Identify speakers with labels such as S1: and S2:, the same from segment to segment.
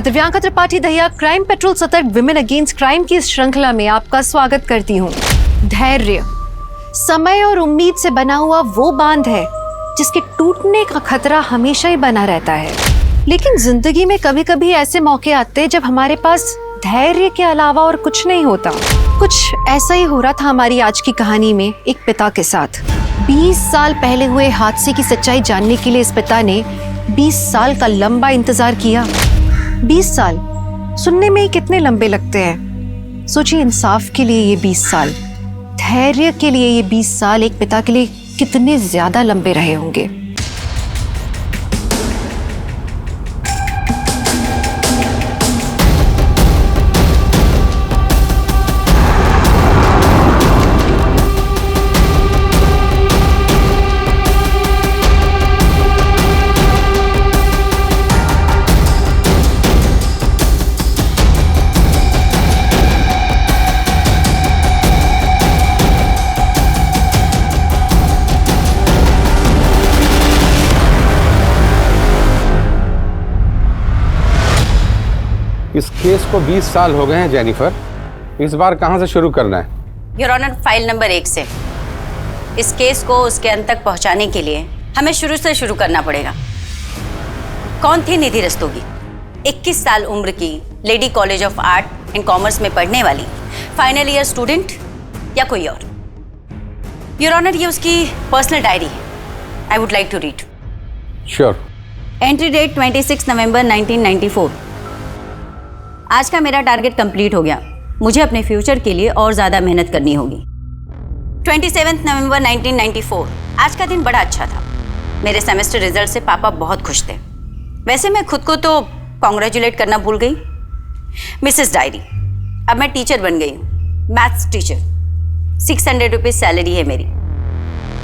S1: मैं Divyanka Tripathi Dahiya crime petrol सतर्क women against crime की इस श्रृंखला में आपका स्वागत करती हूँ। धैर्य, समय और उम्मीद से बना हुआ वो बांध है जिसके टूटने का खतरा हमेशा ही बना रहता है। लेकिन जिंदगी में कभी कभी ऐसे मौके आते हैं जब हमारे पास धैर्य के अलावा और कुछ नहीं होता। कुछ ऐसा ही हो रहा था हमारी आज की कहानी में एक पिता के साथ। 20 साल पहले हुए हादसे की सच्चाई जानने के लिए इस पिता ने 20 साल का लंबा इंतजार किया। 20 साल सुनने में ही कितने लंबे लगते हैं। सोचिए, इंसाफ के लिए ये 20 साल, धैर्य के लिए ये 20 साल एक पिता के लिए कितने ज्यादा लंबे रहे होंगे।
S2: इस केस को 20 साल हो गए हैं जेनिफर। इस बार कहां से शुरू करना है?
S3: योर ऑनर, फाइल नंबर 1 से। इस केस को उसके अंत तक पहुंचाने के लिए हमें शुरू से शुरू करना पड़ेगा। कौन थी निधि रस्तोगी? 21 साल उम्र की, lady college of art and commerce में पढ़ने वाली, फाइनल ईयर स्टूडेंट या कोई और? योर ऑनर, ये उसकी पर्सनल डायरी है। I would like to read.
S2: Sure.
S3: Entry date 26 November 1994। आज का मेरा टारगेट कंप्लीट हो गया। मुझे अपने फ्यूचर के लिए और ज़्यादा मेहनत करनी होगी। 27 नवंबर 1994। आज का दिन बड़ा अच्छा था। मेरे सेमेस्टर रिजल्ट से पापा बहुत खुश थे। वैसे मैं खुद को तो कॉन्ग्रेचुलेट करना भूल गई। मिसेस डायरी, अब मैं टीचर बन गई हूँ, मैथ्स टीचर। 600 रुपीज़ सैलरी है मेरी।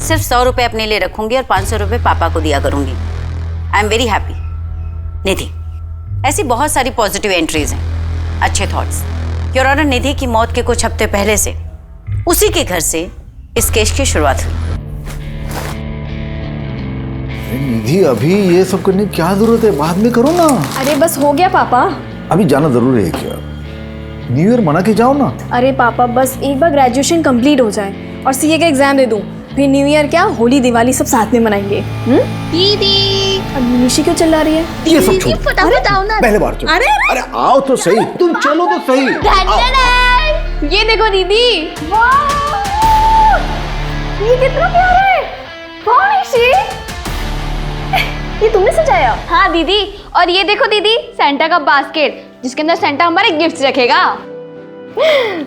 S3: सिर्फ 100 रुपये अपने लिए रखूँगी और 500 रुपये पापा को दिया करूँगी। I am very happy. Nidhi, ऐसी बहुत सारी पॉजिटिव एंट्रीज हैं, अच्छे थॉट्स। योर ऑनर, निधि की मौत के कुछ हफ्ते पहले से उसी के घर से इस केस की शुरुआत हुई।
S4: निधि, अभी ये सब करने की क्या जरूरत है? बाद में करो ना।
S5: अरे बस हो गया पापा।
S4: अभी जाना जरूरी है क्या? न्यू ईयर मना के जाओ ना।
S5: अरे पापा, बस एक बार ग्रेजुएशन कंप्लीट हो जाए और सीए का एग्जाम दे दूं, फिर न्यू ईयर क्या, होली दिवाली सब साथ में मनाएंगे। दीदी, अब निशी क्यों चिल्ला रही है?
S4: ये सब छोड़,
S5: बताओ ना।
S4: पहले बार चलो। अरे आओ तो सही, तुम चलो तो सही।
S5: ये देखो दीदी, वाह, ये कितना प्यारा है। कौन निशी? ये तुमने सजाया? हाँ दीदी, और ये देखो दीदी, सेंटा का बास्केट जिसके अंदर सेंटा हमारे गिफ्ट रखेगा।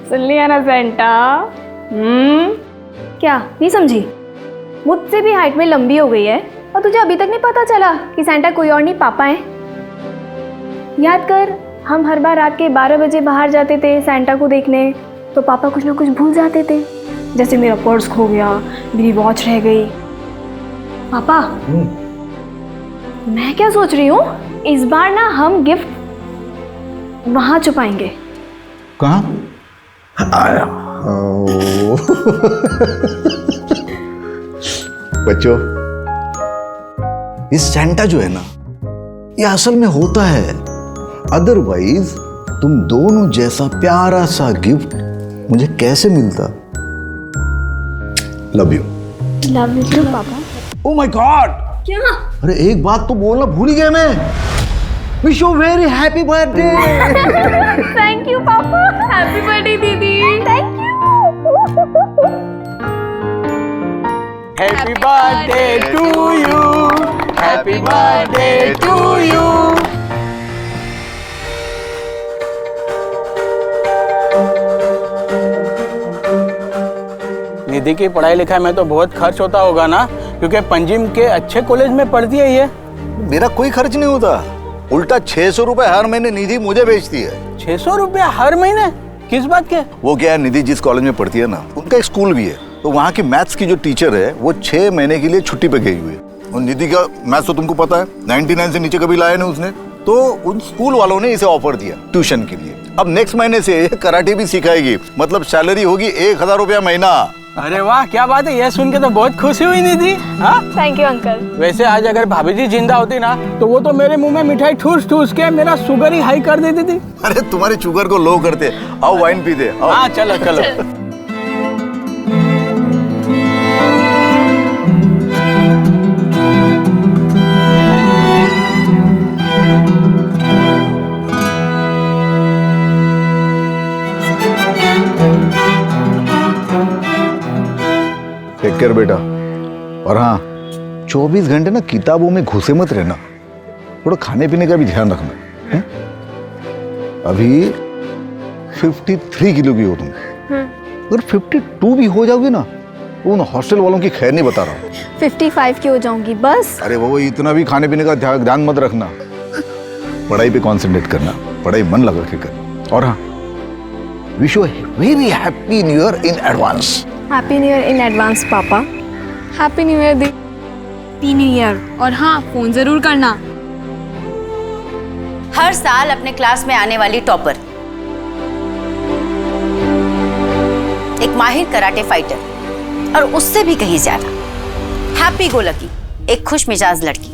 S5: सुन लिया ना सेंटा? क्या नहीं समझी? मुझसे भी हाइट में लंबी हो गई है और तुझे अभी तक नहीं पता चला कि सेंटा कोई और नहीं, पापा है। याद कर, हम हर बार रात के 12 बजे बाहर जाते थे सेंटा को देखने, तो पापा कुछ ना कुछ भूल जाते थे। जैसे मेरा पर्स खो गया, मेरी वॉच रह गई। पापा, मैं क्या सोच रही हूँ, इस बार ना हम गिफ्ट वहां छुपाएंगे।
S4: कहाँ? बच्चों, इस सेंटा जो है ना, ये असल में होता है। अदरवाइज तुम दोनों जैसा प्यारा सा गिफ्ट मुझे कैसे मिलता? Love you.
S5: Love you too पापा।
S4: Oh my god!
S5: क्या?
S4: अरे एक बात तो बोलना भूल ही गया मैं। Wish you very happy birthday.
S5: Thank you पापा। हैप्पी बर्थडे दीदी। Thank you.
S6: Happy birthday to you, happy birthday to you. Nidhi की पढ़ाई लिखाई में तो बहुत खर्च होता होगा ना, क्योंकि पंजिम के अच्छे कॉलेज में पढ़ती है ये।
S4: मेरा कोई खर्च नहीं होता, उल्टा 600 रुपए हर महीने निधि मुझे भेजती है।
S6: 600 रुपया हर महीने? किस बात के?
S4: वो क्या है, निधि जिस कॉलेज में पढ़ती है ना, उनका एक स्कूल भी है, तो वहाँ की मैथ्स की जो टीचर है वो 6 महीने के लिए छुट्टी पे गई हुई है। और निधि का मैथ्स तो तुमको पता है, 99 से नीचे कभी लाया नहीं उसने, तो उन स्कूल वालों ने इसे ऑफर दिया ट्यूशन के लिए। अब नेक्स्ट महीने से कराटे भी सिखाएगी, मतलब सैलरी होगी 1000 रुपया महीना।
S6: अरे वाह, क्या बात है, ये सुन के तो बहुत खुशी हुई निधि। हाँ,
S5: थैंक यू अंकल।
S6: वैसे आज अगर भाभी जी जिंदा होती ना तो वो तो मेरे मुंह में मिठाई ठूस ठूस के मेरा शुगर ही हाई कर देती थी।
S4: अरे तुम्हारी शुगर को लो करते। आओ वाइन पीते। आओ।
S6: हाँ चलो चलो।
S4: टेक केयर बेटा। और हाँ, 24 घंटे ना किताबों में घुसे मत रहना, थोड़ा खाने पीने का भी ध्यान रखना है? अभी 53 किलो की हो तुम, अगर 52 भी हो जाओगी ना तो उन हॉस्टल वालों की खैर नहीं बता रहा हूँ।
S5: 55 की हो जाऊंगी बस।
S4: अरे वो इतना भी खाने पीने का ध्यान मत रखना, पढ़ाई पे कंसंट्रेट करना, पढ़ाई मन लगा के कर। और हाँ, wish you very happy new year in advance.
S5: Happy new year in advance पापा। हैप्पी न्यू ईयर दी। Happy new year. और हाँ, फोन जरूर करना।
S3: हर साल अपने क्लास में आने वाली टॉपर, एक माहिर कराटे फाइटर और उससे भी कहीं ज्यादा हैप्पी गो लकी, एक खुश मिजाज लड़की।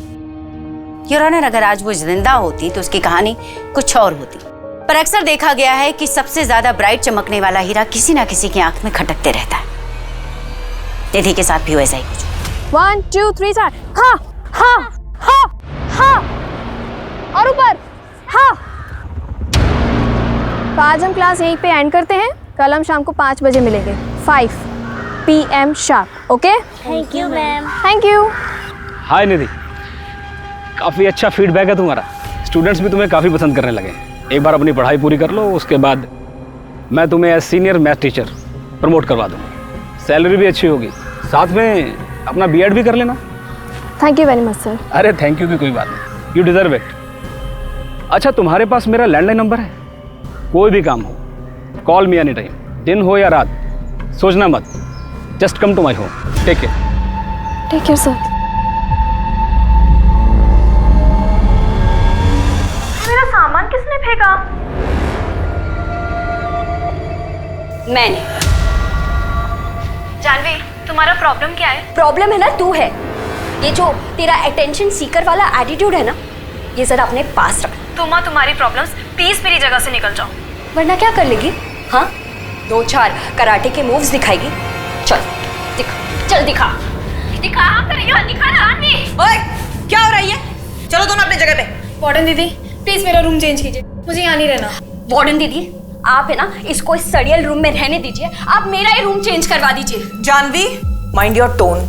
S3: योर ऑनर, अगर आज वो जिंदा होती तो उसकी कहानी कुछ और होती, पर अक्सर देखा गया है कि सबसे ज्यादा ब्राइट चमकने वाला हीरा किसी ना किसी की आंख में खटकते रहता है। निधि के साथ भी वैसा ही कुछ।
S5: 1 2 3 4। हाँ हाँ हाँ हाँ, और ऊपर हाँ। तो आज हम क्लास यहीं पे एंड करते हैं। कल हम शाम को 5 बजे मिलेंगे, 5 PM sharp. Okay,
S7: thank you ma'am.
S5: Thank you.
S8: Hi Nidhi, काफ़ी अच्छा फीडबैक है तुम्हारा, स्टूडेंट्स भी तुम्हें काफ़ी पसंद करने लगे। एक बार अपनी पढ़ाई पूरी कर लो, उसके बाद मैं तुम्हें as senior math teacher promote करवा दूँगा, सैलरी भी अच्छी होगी, साथ में अपना B.Ed भी कर लेना।
S5: Thank you very much sir.
S8: अरे थैंक यू की कोई बात नहीं, यू डिजर्व इट। अच्छा, तुम्हारे पास मेरा लैंडलाइन नंबर है, कोई भी काम हो कॉल मी एनी टाइम, दिन हो या रात, सोचना मत, just come to my home. Take care.
S5: Take care sir. मेरा सामान किसने फेंका?
S3: मैंने।
S5: जानवी, तुम्हारा प्रॉब्लम क्या है?
S7: प्रॉब्लम है ना तू है। ये जो तेरा अटेंशन सीकर वाला एटीट्यूड है ना, ये जरा अपने पास रख।
S5: तुम और तुम्हारी प्रॉब्लम्स प्लीज मेरी जगह से निकल जाओ।
S7: वरना क्या कर लेगी? हाँ, 2-4 कराटे के मूव्स दिखाएगी। चल दिखा, चल दिखा दिखा दिखा ना।
S9: ओए, क्या हो रहा है? चलो दोनों अपनी जगह पे।
S5: वार्डन दीदी, प्लीज मेरा रूम चेंज कीजिए, मुझे यहाँ नहीं रहना।
S7: वार्डन दीदी, आप है ना इसको इस सड़ियल रूम में रहने दीजिए, आप मेरा ही रूम चेंज करवा दीजिए।
S9: Janvi, mind your tone.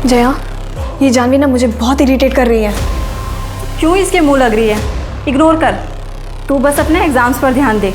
S5: Jaya, ये जानवी ना मुझे बहुत इरिटेट कर रही है।
S3: क्यों इसके मुंह लग रही है? इग्नोर कर, तू बस अपने एग्जाम्स पर ध्यान दे।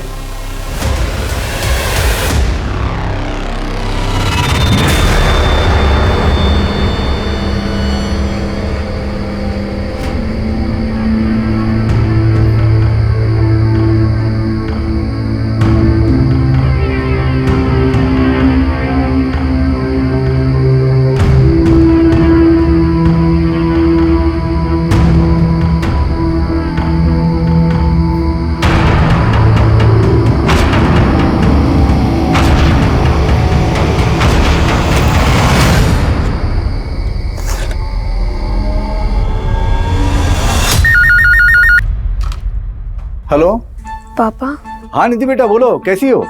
S4: हेलो
S5: पापा।
S4: हाँ निधि बेटा, बोलो, कैसी हो?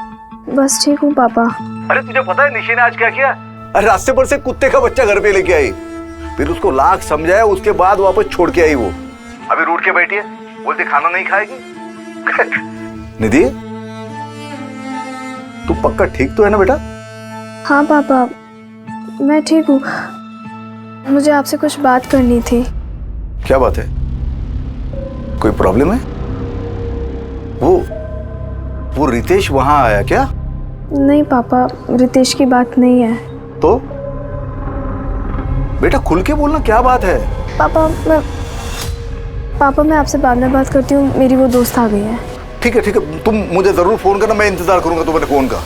S5: बस ठीक हूँ पापा।
S4: अरे तुझे पता है निशि ने आज क्या किया? अरे रास्ते पर से कुत्ते का बच्चा घर पे लेके आई, फिर उसको लाख समझाया, उसके बाद वापस छोड़ के आई। वो अभी रूठ के बैठी है, बोलती खाना नहीं खाएगी। निधि, तू पक्का ठीक तो है ना बेटा?
S5: हाँ पापा, मैं ठीक हूँ। मुझे आपसे कुछ बात करनी थी।
S4: क्या बात है? कोई प्रॉब्लम है? वो रितेश वहां आया क्या?
S5: नहीं पापा, रितेश की बात नहीं है।
S4: तो बेटा खुल के बोलना, क्या बात है?
S5: पापा मैं आपसे बाद में बात करती हूँ, मेरी वो दोस्त आ गई है।
S4: ठीक है, तुम मुझे जरूर फोन करना, मैं इंतजार करूंगा तुम्हारे फोन का।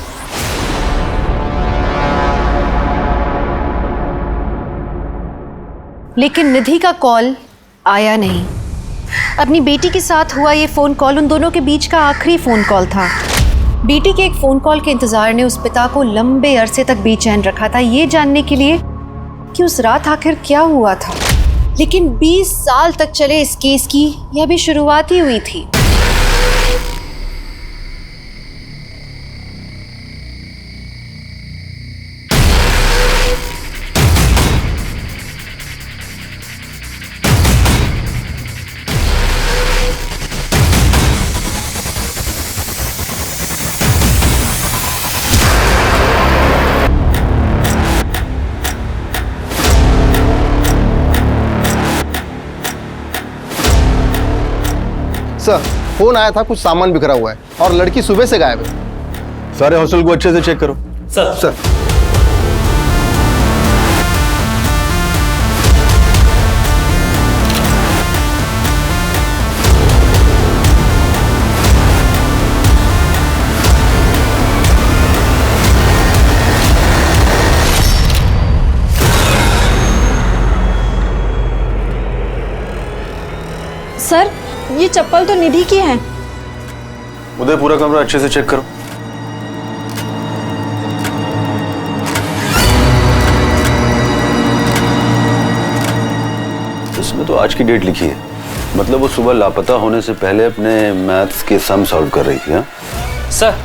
S1: लेकिन निधि का कॉल आया नहीं। अपनी बेटी के साथ हुआ ये फ़ोन कॉल उन दोनों के बीच का आखिरी फ़ोन कॉल था। बेटी के एक फ़ोन कॉल के इंतज़ार ने उस पिता को लंबे अरसे तक बेचैन रखा था, ये जानने के लिए कि उस रात आखिर क्या हुआ था। लेकिन 20 साल तक चले इस केस की यह भी शुरुआत ही हुई थी।
S10: सर, फोन आया था, कुछ सामान बिखरा हुआ है और लड़की सुबह से गायब है।
S4: सारे हॉस्टल को अच्छे से चेक करो।
S10: सर।
S11: सर, ये चप्पल तो निधि की है।
S4: उधर पूरा कमरा अच्छे से चेक करो। इसमें तो आज की डेट लिखी है, मतलब वो सुबह लापता होने से पहले अपने मैथ्स के सम सॉल्व कर रही थी। हाँ
S12: सर,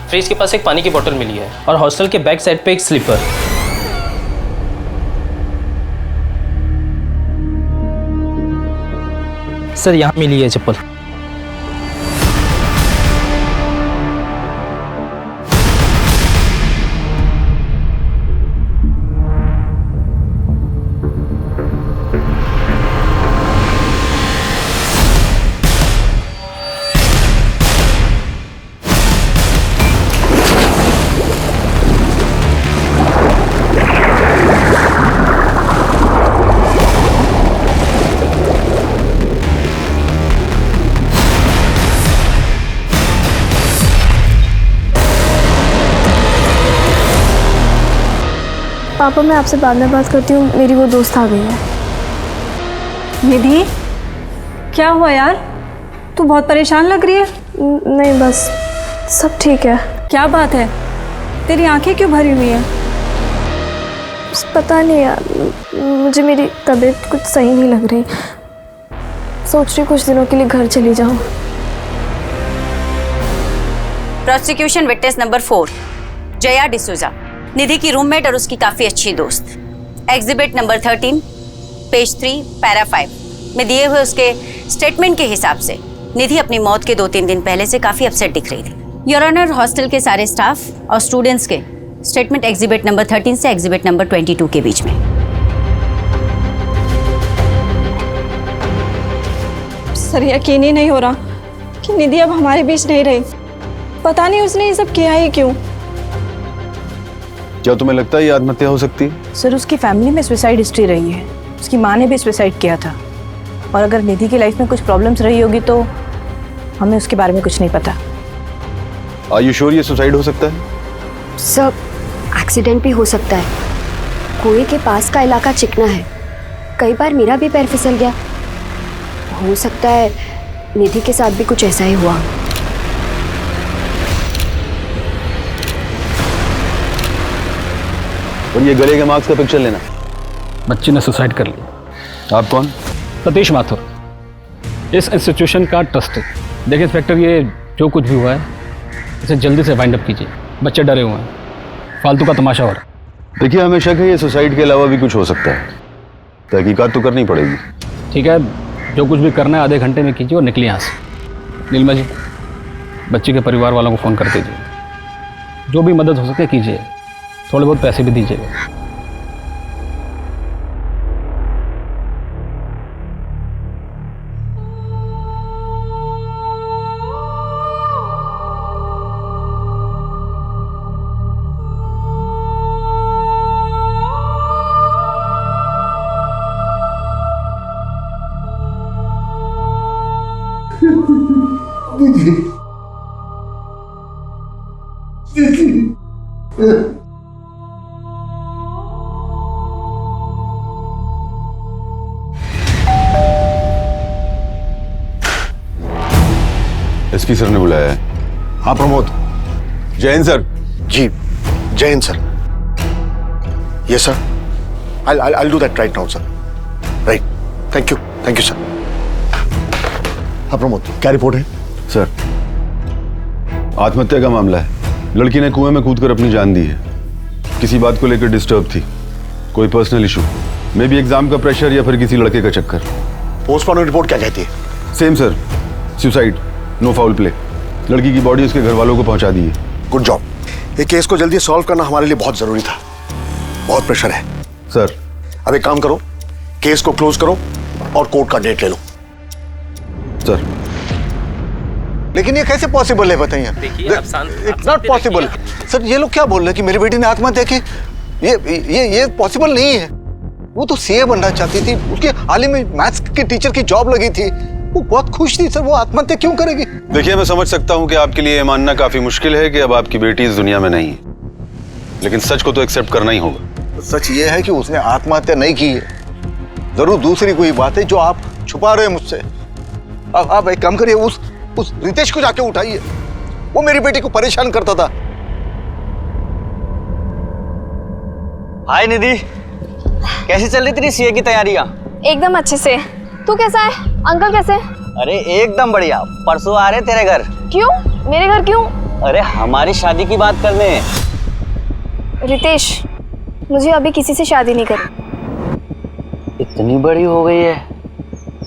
S12: फ्रिज के पास एक पानी की बोतल मिली है और हॉस्टल के बैक साइड पे एक स्लीपर। सर, यहाँ मिली है चप्पल।
S5: पापा, मैं आपसे बाद में बात करती हूँ, मेरी वो दोस्त आ गई है।
S11: निधि, क्या हुआ यार? तू बहुत परेशान लग रही है।
S5: नहीं, बस सब ठीक है।
S11: क्या बात है? तेरी आंखें क्यों भरी हुई हैं?
S5: पता नहीं यार, मुझे मेरी तबीयत कुछ सही नहीं लग रही। सोच रही कुछ दिनों के लिए घर चली जाऊँ।
S3: Prosecution witness number 4, Jaya D'Souza, Nidhi की रूममेट और उसकी काफी अच्छी दोस्त। एग्जिबिट नंबर 13, पेज 3, पैरा 5 में दिए हुए उसके स्टेटमेंट के हिसाब से निधि अपनी मौत के 2-3 दिन पहले से काफी अपसेट दिख रही थी। योर ऑनर, हॉस्टल के सारे स्टाफ और स्टूडेंट्स के स्टेटमेंट एग्जिबिट नंबर 13 से एग्जिबिट नंबर 22 के बीच में।
S11: सर, यकीन ही नहीं हो रहा कि निधि अब हमारे बीच नहीं रही। पता नहीं उसने ये सब किया ही क्यों।
S4: क्या तुम्हें लगता है ये आत्महत्या हो सकती है?
S13: सर, उसकी फैमिली में सुसाइड हिस्ट्री रही है। उसकी माँ ने भी सुसाइड किया था, और अगर निधि की लाइफ में कुछ प्रॉब्लम्स रही होगी तो हमें उसके बारे में कुछ नहीं पता।
S4: आर यू श्योर ये सुसाइड हो सकता है?
S14: सर, एक्सीडेंट भी हो सकता है। कुएं के पास का इलाका चिकना है, कई बार मेरा भी पैर फिसल गया। हो सकता है निधि के साथ भी कुछ ऐसा ही हुआ।
S4: और ये गले के मार्क्स का पिक्चर लेना।
S8: बच्ची ने सुसाइड कर लिया।
S4: आप कौन?
S8: सतीश माथुर, इस इंस्टीट्यूशन का ट्रस्टी। देखिए इंस्पेक्टर, ये जो कुछ भी हुआ है इसे जल्दी से वाइंड अप कीजिए। बच्चे डरे हुए हैं, फालतू का तमाशा हो रहा है।
S4: देखिए, हमें शक है ये सुसाइड के अलावा भी कुछ हो सकता है। तहकीकात तो करनी पड़ेगी।
S8: ठीक है, जो कुछ भी करना है आधे घंटे में कीजिए और निकलिए यहाँ से। नीलमा जी, बच्ची के परिवार वालों को फ़ोन कर दीजिए, जो भी मदद हो सके कीजिए, थोड़े बहुत पैसे भी दीजिएगा।
S15: एसपी सर ने बुलाया है।
S4: हाँ प्रमोद।
S15: जैन सर।
S4: जी Jain sir. Yes sir, I'll do that right now sir. Right, thank you sir. हाँ प्रमोद, क्या रिपोर्ट है?
S15: सर, आत्महत्या का मामला है। लड़की ने कुएं में कूदकर अपनी जान दी है। किसी बात को लेकर डिस्टर्ब थी, कोई personal issue, may be exam का प्रेशर या फिर किसी लड़के का चक्कर।
S4: पोस्टमार्टम रिपोर्ट क्या कहती है?
S15: Same sir, suicide, no foul play. लड़की की बॉडी उसके घर वालों को पहुंचा दी है।
S4: Good job. ये केस को जल्दी सॉल्व करना हमारे लिए बहुत जरूरी था। बहुत प्रेशर है
S15: सर।
S4: अब एक काम करो, केस को क्लोज करो और कोर्ट का डेट ले लो।
S15: सर
S4: लेकिन ये कैसे पॉसिबल है बताइए? It's not possible sir. ये लोग क्या बोल रहे हैं कि मेरी बेटी ने आत्महत्या की? ये पॉसिबल नहीं है। वो तो सीए बनना चाहती थी, उसके हाल ही में मैथ्स के टीचर की जॉब लगी थी, वो बहुत खुश थी सर। वो आत्महत्या क्यों करेगी?
S15: देखिए, मैं समझ सकता हूं कि आपके लिए यह मानना काफी मुश्किल है कि अब आपकी बेटी इस दुनिया में नहीं है, लेकिन सच को तो एक्सेप्ट करना ही होगा।
S4: सच ये है कि उसने आत्महत्या नहीं की है। जरूर दूसरी कोई बात है जो आप छुपा रहे हैं मुझसे। अब आप एक काम करिए, उस रितेश को जाके उठाइए। वो मेरी बेटी को परेशान करता था।
S16: हाय निधि, कैसी चल रही तेरी सीए की तैयारियां?
S5: एकदम अच्छे से। तू कैसा है? अंकल कैसे?
S16: अरे एकदम बढ़िया। परसों आ रहे तेरे घर।
S5: क्यों? मेरे घर क्यों?
S16: अरे हमारी शादी की बात करने।
S5: रितेश, मुझे अभी किसी से शादी नहीं करनी।
S16: इतनी बड़ी हो गई है,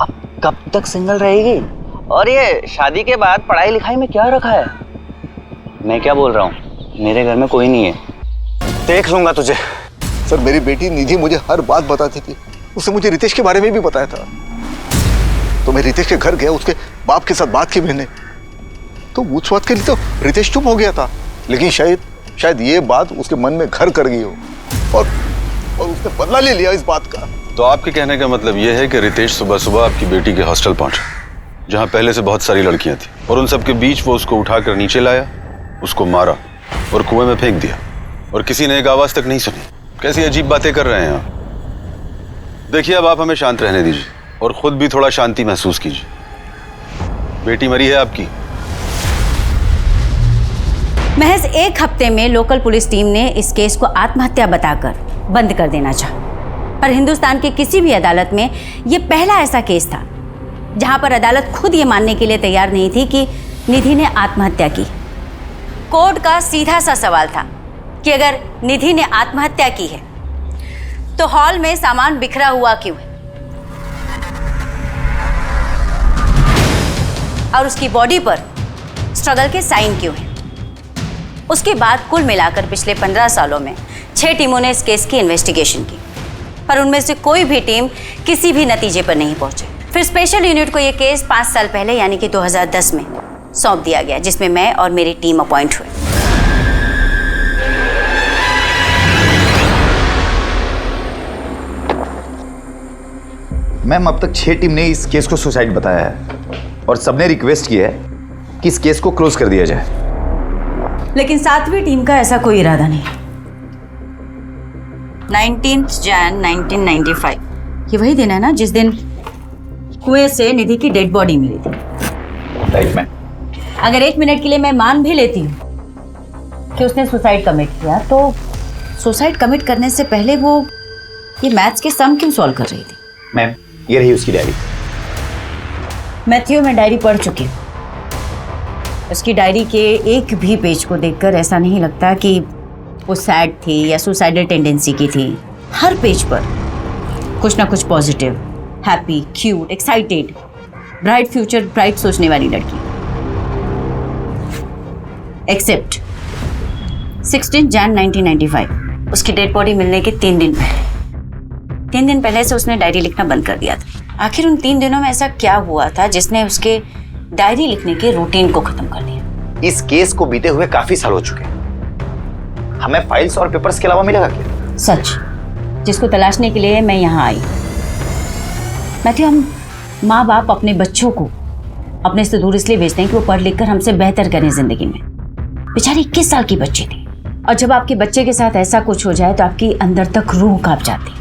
S16: अब कब तक सिंगल रहेगी? और ये शादी के बाद पढ़ाई लिखाई में क्या रखा है? मैं क्या बोल रहा हूँ, मेरे घर में कोई नहीं है, देख लूंगा तुझे।
S4: सर मेरी बेटी निधि मुझे हर बात बताती थी। उसने मुझे रितेश के बारे में भी बताया था। तो मैं रितेश के घर गया, उसके बाप के साथ बात की मैंने, तो उस बात के लिए तो रितेश चुप हो गया था। लेकिन शायद ये बात उसके मन में घर कर गई हो और उसने बदला ले लिया इस बात का।
S15: तो आपके कहने का मतलब यह है कि रितेश सुबह सुबह आपकी बेटी के हॉस्टल पहुंचा, जहां पहले से बहुत सारी लड़कियां थी, और उन सबके बीच वो उसको उठाकर नीचे लाया, उसको मारा और कुएं में फेंक दिया, और किसी ने एक आवाज तक नहीं सुनी। कैसी अजीब बातें कर रहे हैं आप। देखिए, अब आप हमें शांत रहने दीजिए और खुद भी थोड़ा शांति महसूस कीजिए। बेटी मरी है आपकी।
S3: महज एक हफ्ते में लोकल पुलिस टीम ने इस केस को आत्महत्या बताकर बंद कर देना चाहा, पर हिंदुस्तान की किसी भी अदालत में यह पहला ऐसा केस था जहां पर अदालत खुद ये मानने के लिए तैयार नहीं थी कि निधि ने आत्महत्या की। कोर्ट का सीधा सा सवाल था कि अगर निधि ने आत्महत्या की है तो हॉल में सामान बिखरा हुआ क्यों है, और उसकी बॉडी पर स्ट्रगल के साइन क्यों हैं। उसके बाद कुल मिलाकर पिछले 15 सालों में 6 टीमों ने इस केस की इन्वेस्टिगेशन की, पर उनमें से कोई भी टीम किसी भी नतीजे पर नहीं पहुंचे। फिर स्पेशल यूनिट को यह केस 5 साल पहले यानी कि 2010 में सौंप दिया गया, जिसमें मैं और मेरी टीम अपॉइंट हुए।
S17: मैम, अब तक 6 टीम ने इस केस को सुसाइड बताया है और सबने रिक्वेस्ट की है कि इस केस को क्लोज कर दिया जाए,
S3: लेकिन 7वीं टीम का ऐसा कोई इरादा नहीं। 19 जन 1995 ये वही दिन है ना जिस दिन कुएं से निधि की डेड बॉडी मिली थी।
S17: Right ma'am.
S3: अगर 1 मिनट के लिए मैं मान भी लेती हूँ कि उसने सुसाइड कमिट किया, तो सुसाइड कमिट करने से पहले वो ये मैथ्स के सम क्यों सॉल्व कर रही थी?
S17: मैम, ये रही उसकी डायरी।
S3: मैथ्यू, मैं डायरी पढ़ चुकी हूँ। उसकी डायरी के एक भी पेज को देखकर ऐसा नहीं लगता कि वो सैड थी या सुसाइडल टेंडेंसी की थी। हर पेज पर कुछ ना कुछ positive, happy, cute, excited, bright future, bright सोचने वाली लड़की। एक्सेप्ट 16 जन 1995 उसकी डेड बॉडी मिलने के 3 दिन पहले। 3 दिन पहले से उसने डायरी लिखना बंद कर दिया था। आखिर उन 3 दिनों में ऐसा क्या हुआ था जिसने उसके डायरी लिखने के रूटीन को खत्म कर दिया?
S17: इस केस को बीते हुए काफी साल हो चुके हैं, हमें फाइल्स और पेपर्स के अलावा मिलेगा क्या?
S3: सच, जिसको तलाशने के लिए मैं यहाँ आई। मैथ्यू, हम माँ बाप अपने बच्चों को अपने से दूर इसलिए भेजते हैं कि वो पढ़ लिख कर हमसे बेहतर करें जिंदगी में। बेचारी 21 साल की बच्ची थी, और जब आपके बच्चे के साथ ऐसा कुछ हो जाए तो आपकी अंदर तक रूह कांप जाती।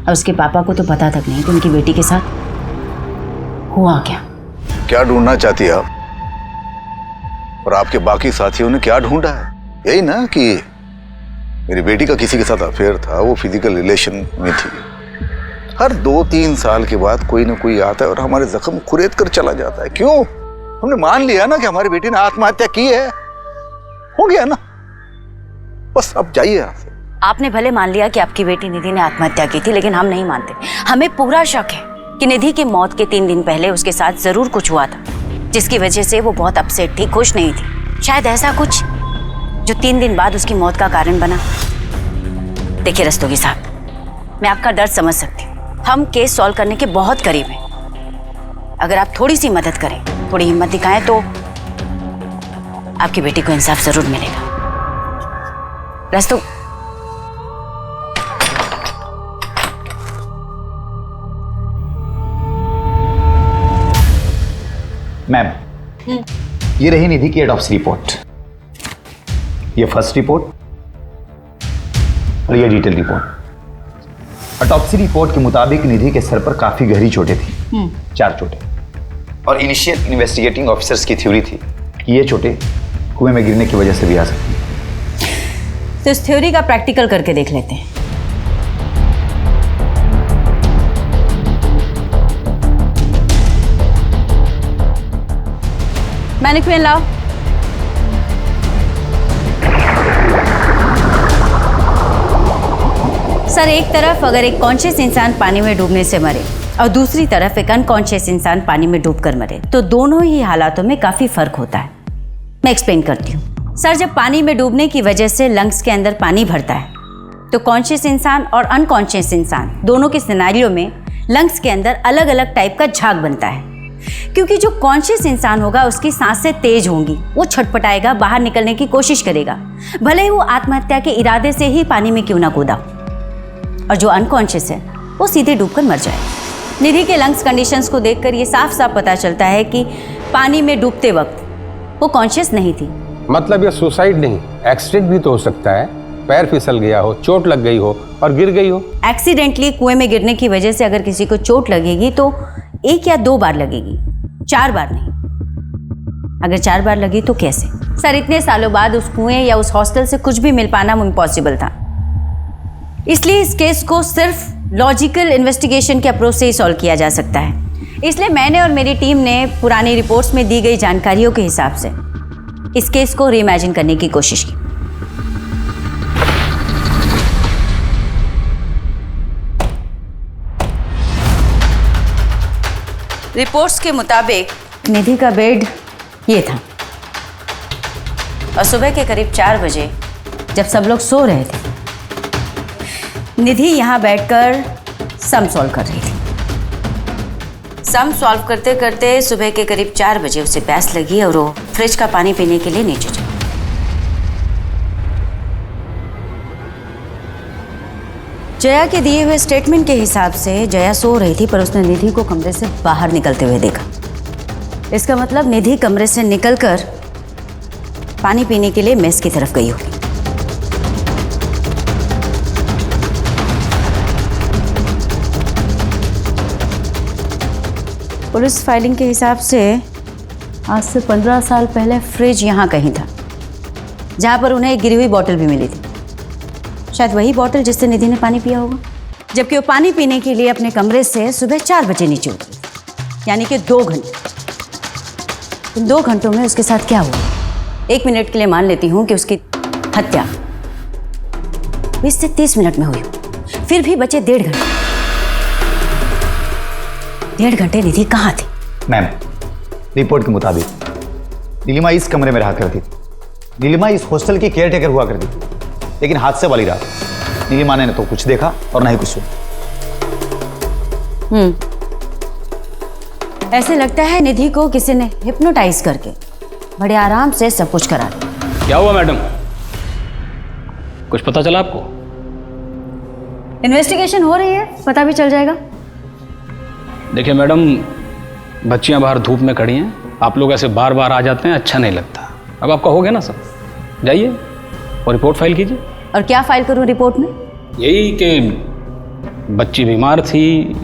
S3: और उसके पापा को तो पता तक नहीं कि उनकी बेटी के साथ हुआ क्या।
S4: क्या ढूंढना चाहती है आप? और आपके बाकी साथियों ने क्या ढूंढा है? यही ना कि मेरी बेटी का किसी के साथ अफेयर था, वो फिजिकल रिलेशन में थी। हर 2-3 साल के बाद कोई ना कोई आता है और हमारे जख्म खुरेद कर चला जाता है। क्यों? हमने मान लिया ना कि हमारी बेटी ने आत्महत्या की है, हो गया ना, बस अब जाइए यहाँ से।
S3: आपने भले मान लिया कि आपकी बेटी निधि ने आत्महत्या की थी, लेकिन हम नहीं मानते। हमें पूरा शक है कि निधि की मौत के 3 दिन पहले उसके साथ जरूर कुछ हुआ था, जिसकी वजह से वो बहुत अपसेट थी, खुश नहीं थी। शायद ऐसा कुछ जो 3 दिन बाद उसकी मौत का कारण बना। देखिए रस्तोगी साहब, मैं आपका दर्द समझ सकती हूँ। हम केस सॉल्व करने के बहुत करीब हैं। अगर आप थोड़ी सी मदद करें, थोड़ी हिम्मत दिखाएं, तो आपकी बेटी को इंसाफ जरूर मिलेगा। रस्तों,
S17: मैम, ये रही निधि की ऑटोप्सी रिपोर्ट। ये फर्स्ट रिपोर्ट और ये डिटेल रिपोर्ट। ऑटोप्सी रिपोर्ट के मुताबिक निधि के सर पर काफी गहरी चोटें थी, 4 चोटें। और इनिशियल इन्वेस्टिगेटिंग ऑफिसर्स की थ्योरी थी कि ये चोटें कुएं में गिरने की वजह से भी आ सकती हैं।
S3: तो इस थ्योरी का प्रैक्टिकल करके देख लेते हैं। मैनिक्विन लाओ। सर, एक तरफ अगर एक कॉन्शियस इंसान पानी में डूबने से मरे और दूसरी तरफ एक अनकॉन्शियस इंसान पानी में डूबकर मरे, तो दोनों ही हालातों में काफी फर्क होता है। मैं एक्सप्लेन करती हूँ। सर, जब पानी में डूबने की वजह से लंग्स के अंदर पानी भरता है, तो कॉन्शियस इंसान और अनकॉन्शियस इंसान दोनों के सिनेरियो में लंग्स के अंदर अलग अलग टाइप का झाग बनता है। क्योंकि जो कॉन्शियस इंसान होगा उसकी सांसें तेज होंगी, वो छटपटाएगा, बाहर निकलने की कोशिश करेगा, भले ही वो आत्महत्या के इरादे से ही पानी में क्यों ना कूदा। और जो अनकॉन्शियस है वो सीधे डूबकर मर जाए। निधि के लंग्स कंडीशंस को देखकर ये साफ साफ पता चलता है कि पानी में डूबते वक्त वो कॉन्शियस नहीं थी।
S2: मतलब ये सुसाइड नहीं, एक्सीडेंट भी तो हो सकता है। पैर फिसल गया हो, चोट लग गई हो और गिर गई हो।
S3: एक्सीडेंटली कुएं में गिरने की वजह से अगर किसी को चोट लगेगी तो 1 या 2 बार लगेगी, 4 बार नहीं। अगर 4 बार लगी तो कैसे? सर, इतने सालों बाद उस कुएं या उस हॉस्टल से कुछ भी मिल पाना इम्पॉसिबल था। इसलिए इस केस को सिर्फ लॉजिकल इन्वेस्टिगेशन के अप्रोच से ही सॉल्व किया जा सकता है। इसलिए मैंने और मेरी टीम ने पुरानी रिपोर्ट्स में दी गई जानकारियों के हिसाब से इस केस को रीइमेजिन करने की कोशिश की। रिपोर्ट्स के मुताबिक निधि का बेड ये था और सुबह के करीब 4 बजे जब सब लोग सो रहे थे, निधि यहाँ बैठकर सम सॉल्व कर रही थी। सम सॉल्व करते करते सुबह के करीब 4 बजे उसे प्यास लगी और वो फ्रिज का पानी पीने के लिए नीचे चली। जया के दिए हुए स्टेटमेंट के हिसाब से जया सो रही थी, पर उसने निधि को कमरे से बाहर निकलते हुए देखा। इसका मतलब निधि कमरे से निकलकर पानी पीने के लिए मेस की तरफ गई होगी। पुलिस फाइलिंग के हिसाब से आज से 15 साल पहले फ्रिज यहाँ कहीं था, जहाँ पर उन्हें एक गिरी हुई बोतल भी मिली थी। शायद वही बोतल जिससे निधि ने पानी पिया होगा, जबकि वो पानी पीने के लिए अपने कमरे से सुबह 4 बजे नीचे उतरी, यानी कि 2 घंटे। इन 2 घंटों में उसके साथ क्या हुआ? 1 मिनट के लिए मान लेती हूँ कि उसकी हत्या 20 से 30 मिनट में हुई, फिर भी बचे 1.5 घंटे। 1.5 घंटे निधि कहाँ थी?
S17: मैम, रिपोर्ट के मुताबिक नीलिमा इस कमरे में रहा करती थी। नीलिमा इस हॉस्टल की केयर टेकर हुआ करती थी, लेकिन हादसे वाली रात नीलिमा ने न तो कुछ देखा और न ही कुछ सुना।
S3: ऐसे लगता है निधि को किसी ने हिप्नोटाइज करके बड़े आराम से सब कुछ करा दिया।
S8: क्या हुआ मैडम? कुछ पता चला आपको?
S3: इन्वेस्टिगेशन हो रही है, पता भी चल जाएगा।
S8: देखिए मैडम, बच्चियां बाहर धूप में खड़ी हैं, आप लोग ऐसे बार बार आ जाते हैं, अच्छा नहीं लगता। अब आपका हो गया ना सब, जाइए और रिपोर्ट फाइल कीजिए।
S3: और क्या फाइल करूं रिपोर्ट में?
S8: यही कि बच्ची बीमार थी,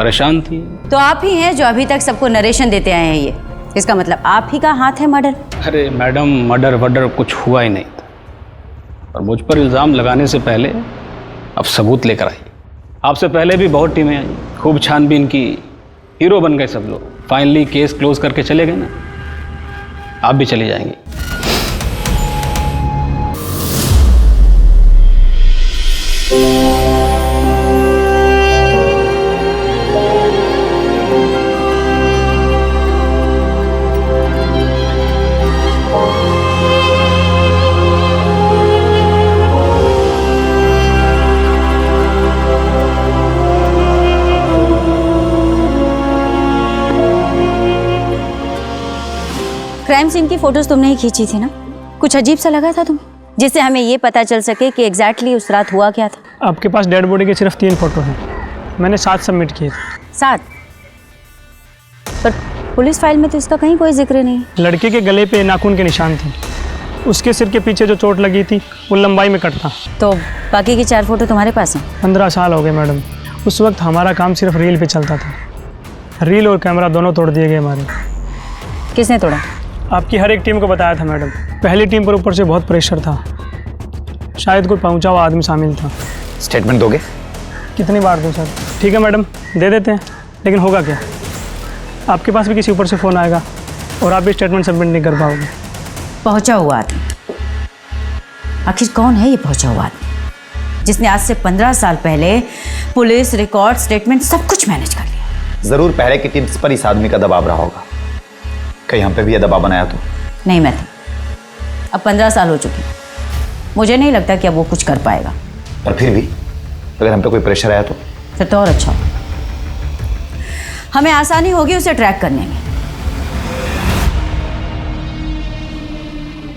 S8: परेशान थी।
S3: तो आप ही हैं जो अभी तक सबको नरेशन देते आए हैं। ये इसका मतलब आप ही का हाथ है मर्डर?
S8: अरे मैडम, मर्डर वर्डर कुछ हुआ ही नहीं था, और मुझ पर इल्ज़ाम लगाने से पहले अब सबूत लेकर आई। आपसे पहले भी बहुत टीमें आई, खूब छानबीन की, हीरो बन गए सब लोग। फाइनली केस क्लोज करके चले गए ना, आप भी चली जाएंगी।
S3: क्राइम सीन की फोटोज तुमने ही खींची थी ना? कुछ अजीब सा लगा था तुम्हें, जिससे हमें ये पता चल सके कि एग्जैक्टली उस रात हुआ क्या था?
S18: आपके पास डेड बॉडी के सिर्फ 3 फोटो हैं, मैंने 7 सबमिट किए थे।
S3: 7? पर पुलिस फाइल में तो इसका कहीं कोई जिक्र नहीं।
S18: लड़के के गले पे नाखून के निशान थे, उसके सिर के पीछे जो चोट लगी थी वो लंबाई में कट था।
S3: तो बाकी की 4 फोटो तुम्हारे पास हैं?
S18: 15 साल हो गए मैडम। उस वक्त हमारा काम सिर्फ रील पे चलता था, रील और कैमरा दोनों तोड़ दिए गए हमारे।
S3: किसने तोड़ा?
S18: आपकी हर एक टीम को बताया था मैडम। पहली टीम पर ऊपर से बहुत प्रेशर था, शायद कोई पहुंचा हुआ आदमी शामिल था।
S17: स्टेटमेंट दोगे?
S18: कितनी बार दूं सर? ठीक है मैडम, दे देते हैं, लेकिन होगा क्या? आपके पास भी किसी ऊपर से फ़ोन आएगा और आप भी स्टेटमेंट सबमिट नहीं कर पाओगे।
S3: पहुंचा हुआ आदमी? आखिर कौन है ये पहुंचा हुआ आदमी जिसने आज से 15 साल पहले पुलिस रिकॉर्ड, स्टेटमेंट सब कुछ मैनेज कर लिया?
S17: जरूर पहले की टीम्स पर इस आदमी का दबाव रहा होगा। कहीं हम पे भी ये दबाव बनाया तो?
S3: नहीं मैं तो अब 15 साल हो चुके, मुझे नहीं लगता कि अब वो कुछ कर पाएगा।
S17: पर फिर भी अगर हम पे कोई प्रेशर आया तो?
S3: फिर तो और अच्छा, हमें आसानी होगी उसे ट्रैक करने में।